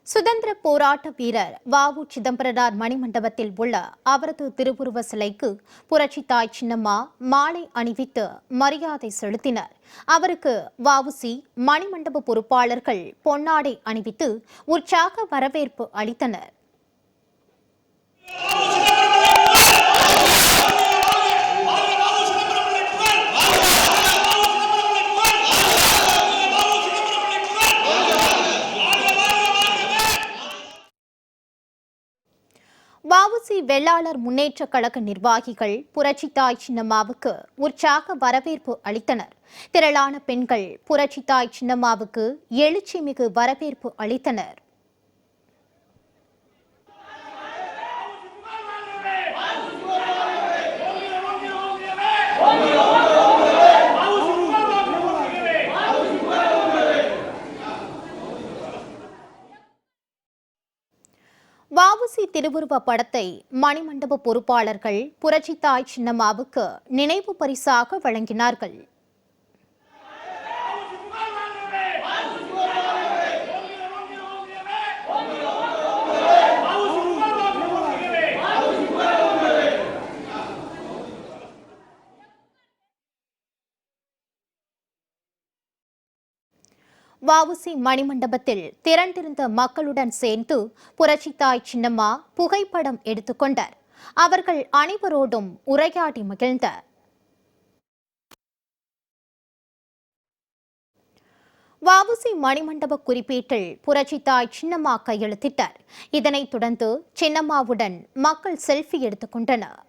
சுதந்திர போராட்ட வீரர் வ.உ. சிதம்பரனார் மணிமண்டபத்தில் உள்ள அவரது திருவுருவ சிலைக்கு புரட்சி தாய் சின்னம்மா மாலை அணிவித்து மரியாதை செலுத்தினர். அவருக்கு வ.உ.சி. மணிமண்டப பொறுப்பாளர்கள் பொன்னாடை அணிவித்து உற்சாக வரவேற்பு அளித்தனர். வ.உ.சி. வெள்ளாளர் முன்னேற்ற கழக நிர்வாகிகள் புரட்சி தாய் சின்னம்மாவுக்கு உற்சாக வரவேற்பு அளித்தனர். திரளான பெண்கள் புரட்சி தாய் சின்னம்மாவுக்கு எழுச்சிமிகு வரவேற்பு அளித்தனர். வ.உ.சி. திருவுருவ படத்தை மணிமண்டப பொறுப்பாளர்கள் புரட்சி தாய் சின்னம்மாவுக்கு நினைவு பரிசாக வழங்கினார்கள். வ.உ.சி. மணிமண்டபத்தில் திரண்டிருந்த மக்களுடன் சேர்ந்து புரட்சி தாய் சின்னம்மா புகைப்படம் எடுத்துக்கொண்டார். அவர்கள் அனைவரோடும் உரையாடி மகிழ்ந்தார். வ.உ.சி. மணிமண்டப குறிப்பீட்டில் புரட்சி தாய் சின்னம்மா கையெழுத்திட்டார். இதனைத் தொடர்ந்து சின்னம்மாவுடன் மக்கள் செல்ஃபி எடுத்துக் கொண்டனர்.